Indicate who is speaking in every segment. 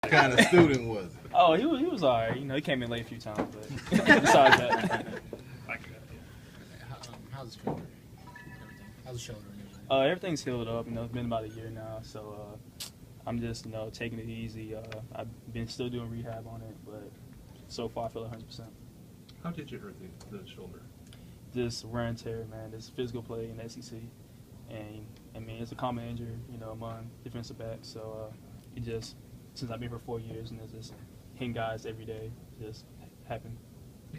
Speaker 1: What kind of student was it?
Speaker 2: Oh, he was all right. He came in late a few times, but besides that.
Speaker 3: How's the shoulder? Everything. How's the shoulder and everything?
Speaker 2: Everything's healed up. It's been about a year now, so I'm just taking it easy. I've been still doing rehab on it, but so far I feel 100%.
Speaker 4: How did you hurt the shoulder?
Speaker 2: Just wear and tear, man. This physical play in the SEC, and it's a common injury, among defensive backs. So it just, since I've been here for 4 years, and it's just hitting guys every day, just happened.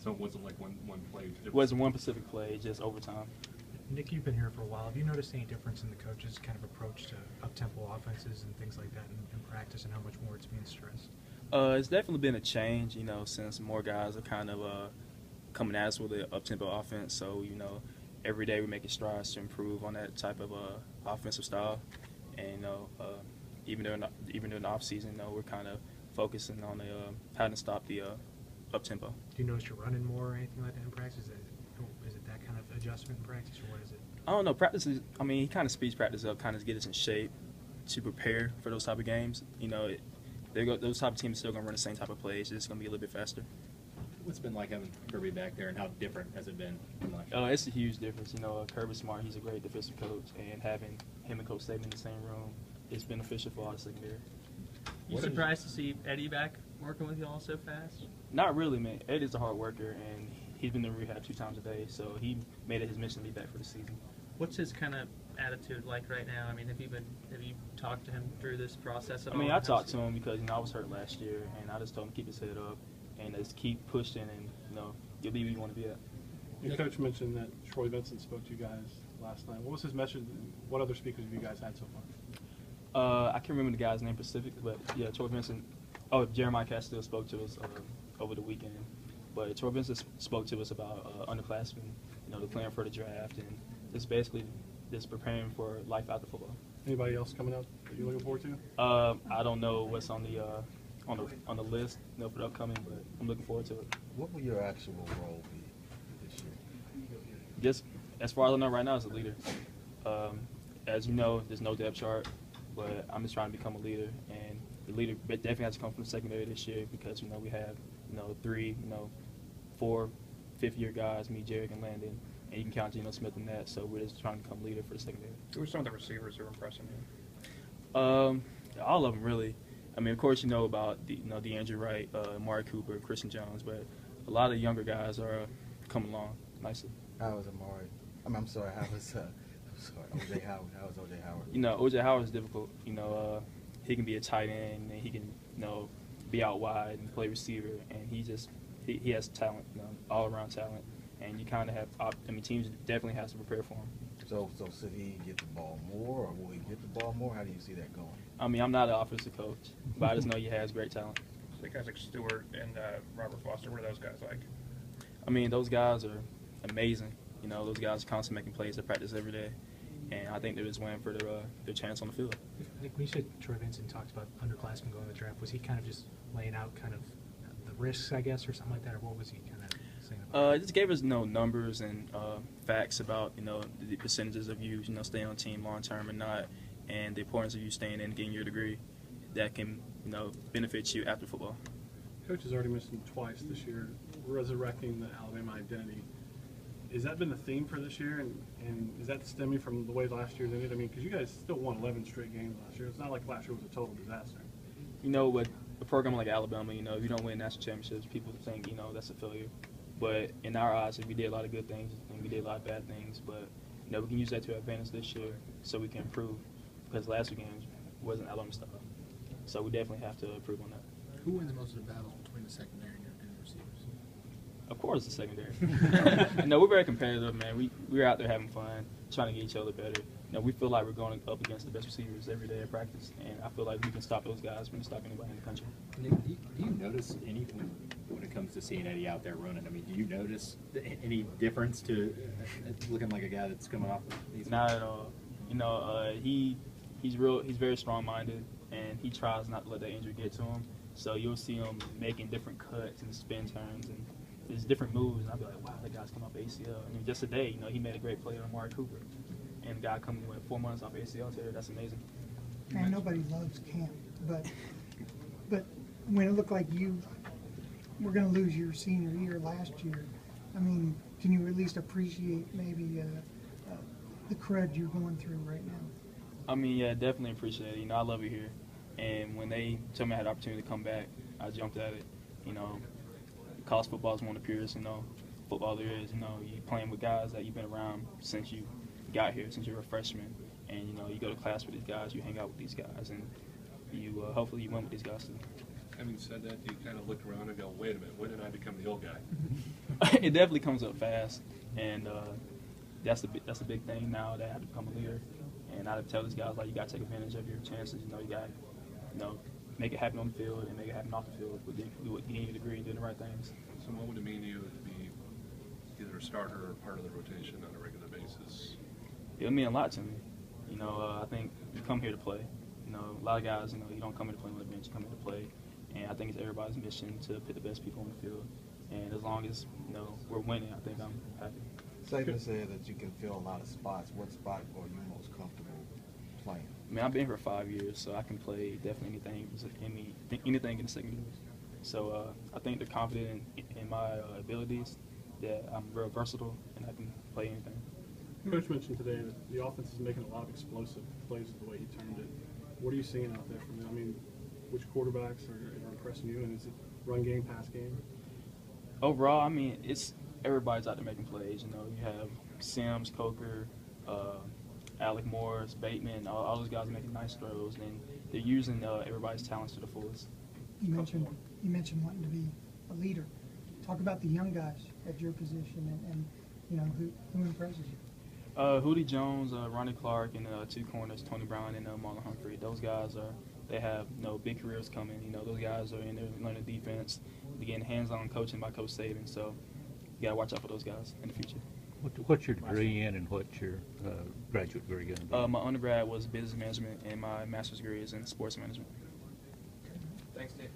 Speaker 4: So it wasn't like one play?
Speaker 2: It wasn't one specific play, just overtime.
Speaker 5: Nick, you've been here for a while. Have you noticed any difference in the coaches' kind of approach to up-tempo offenses and things like that in practice, and how much more it's being stressed?
Speaker 2: It's definitely been a change, since more guys are kind of coming at us with an up-tempo offense. So, every day we're making strides to improve on that type of offensive style. And, even during the off-season, we're kind of focusing on how to stop the up-tempo.
Speaker 5: Do you notice you're running more or anything like that in practice? Is it that kind of adjustment in practice, or what is it?
Speaker 2: I don't know. Practice is, he kind of speeds practice up, kind of get us in shape to prepare for those type of games. Those type of teams are still going to run the same type of plays. It's going to be a little bit faster.
Speaker 3: What's it been like having Kirby back there, and how different has it been from last year?
Speaker 2: It's a huge difference. Kirby's smart. He's a great defensive coach, and having him and Coach Saban in the same room is beneficial for our secondary.
Speaker 6: You surprised to see Eddie back working with you all so fast?
Speaker 2: Not really, man. Eddie's a hard worker, and he's been in rehab 2 times a day, so he made it his mission to be back for the season.
Speaker 6: What's his kind of attitude like right now? Have you talked to him through this process at all?
Speaker 2: I talked to him because I was hurt last year, and I just told him to keep his head up and just keep pushing, and you'll be where you want to be at.
Speaker 7: Your coach mentioned that Troy Vincent spoke to you guys last night. What was his message? What other speakers have you guys had so far?
Speaker 2: I can't remember the guy's name specifically, but yeah, Troy Vincent. Oh, Jeremiah Castile spoke to us over the weekend. But Troy Vincent spoke to us about underclassmen, the plan for the draft, and just basically just preparing for life after football.
Speaker 7: Anybody else coming up that you're looking forward to?
Speaker 2: I don't know what's on the list, for the upcoming, but I'm looking forward to it.
Speaker 1: What will your actual role be this year?
Speaker 2: Just as far as I know right now, as a leader. As you know, there's no depth chart, but I'm just trying to become a leader, and the leader definitely has to come from the secondary this year because we have 3, 4 fifth-year guys, me, Jarek, and Landon, and you can count Geno Smith in that. So we're just trying to become leader for the secondary.
Speaker 8: Who are some of the receivers who are impressing you?
Speaker 2: All of them really. Of course, about DeAndre Wright, Amari Cooper, Christian Jones, but a lot of younger guys are coming along nicely.
Speaker 1: How was Amari? I'm sorry. How was O.J. Howard? How was O.J. Howard?
Speaker 2: O.J. Howard is difficult. He can be a tight end, and he can be out wide and play receiver, and he has talent, all around talent, and you kind of have. Teams definitely has to prepare for him.
Speaker 1: So should he get the ball more, or will he get the ball more? How do you see that going?
Speaker 2: I'm not an offensive coach, but I just know he has great talent.
Speaker 8: So guys like Stewart and Robert Foster, what are those guys like?
Speaker 2: Those guys are amazing. Those guys are constantly making plays. They practice every day, and I think they're just waiting for their chance on the field.
Speaker 5: Nick, when you said Troy Vincent talked about underclassmen going to the draft, was he kind of just laying out kind of the risks, I guess, or something like that, or what was he kind of saying about
Speaker 2: it just gave us numbers and facts about the percentages of you staying on the team long term or not, and the importance of you staying in and getting your degree that can benefit you after football.
Speaker 7: Coach has already mentioned twice this year resurrecting the Alabama identity. Has that been the theme for this year, and is that stemming from the way last year's ended? Because you guys still won 11 straight games last year. It's not like last year was a total disaster.
Speaker 2: With a program like Alabama, if you don't win national championships, people think that's a failure. But in our eyes, we did a lot of good things and we did a lot of bad things. But we can use that to our advantage this year so we can improve, because last year's games wasn't Alabama stuff. So we definitely have to improve on that.
Speaker 3: Who wins most of the battles between the secondary and the receivers?
Speaker 2: Of course, the secondary. We're very competitive, man. We're out there having fun, trying to get each other better. We feel like we're going up against the best receivers every day at practice, and I feel like we can stop those guys. We can stop anybody in the country.
Speaker 3: Nick, do you notice anything when it comes to seeing Eddie out there running? Do you notice any difference to looking like a guy that's coming off?
Speaker 2: Not at all. He's very strong-minded, and he tries not to let that injury get to him. So you'll see him making different cuts and spin turns and there's different moves, and I'll be like, wow, that guy's come off ACL. Just today, he made a great play on Amari Cooper, and the guy coming with 4 months off ACL tear. That's amazing.
Speaker 9: And nobody loves camp, but But when it looked like you were going to lose your senior year last year, I mean, can you at least appreciate maybe the crud you're going through right now?
Speaker 2: I mean, yeah, definitely appreciate it. You know, I love it here. And when they told me I had the opportunity to come back, I jumped at it. You know, college football is one of the purest, you know, football there is. You know, you playing with guys that you've been around since you got here, since you were a freshman. And, you know, you go to class with these guys, you hang out with these guys, and you hopefully you win with these guys too.
Speaker 4: Having said that, do you kind of look around and go, wait a minute, when did I become the old guy?
Speaker 2: It definitely comes up fast, and that's the big thing now that I have to become a leader. And I have to tell these guys, like, you got to take advantage of your chances. You know, you got to, you know, make it happen on the field and make it happen off the field. But then do what you need to agree and do the right things.
Speaker 4: So what would it mean to you to be either a starter or part of the rotation on a regular basis?
Speaker 2: It would mean a lot to me. You know, I think you come here to play. You know, a lot of guys, you know, you don't come here to play on the bench, you come here to play. And I think it's everybody's mission to put the best people on the field. And as long as, you know, we're winning, I think I'm happy.
Speaker 1: Safe to say that you can fill a lot of spots. What spot are you most comfortable playing?
Speaker 2: I mean, I've been here for 5 years, so I can play definitely anything in the secondary. So I think they're confident in my abilities, that I'm real versatile, and I can play anything.
Speaker 7: Coach mentioned today that the offense is making a lot of explosive plays the way he termed it. What are you seeing out there from them? I mean, which quarterbacks are impressing you, and is it run game, pass game?
Speaker 2: Overall, I mean, it's everybody's out there making plays. You know, you have Sims, Coker, Alec Morris, Bateman, all those guys are making nice throws, and they're using everybody's talents to the fullest.
Speaker 9: You mentioned wanting to be a leader. Talk about the young guys at your position and you know, who impresses you.
Speaker 2: Hootie Jones, Ronnie Clark, and two corners, Tony Brown and Marlon Humphrey. Those guys they have, you know, big careers coming. You know, those guys are in there learning defense, they're getting hands-on coaching by Coach Saban. So you got to watch out for those guys in the future.
Speaker 10: What's your degree in, and what's your graduate degree going to be?
Speaker 2: My undergrad was business management, and my master's degree is in sports management.
Speaker 6: Thanks, Nick.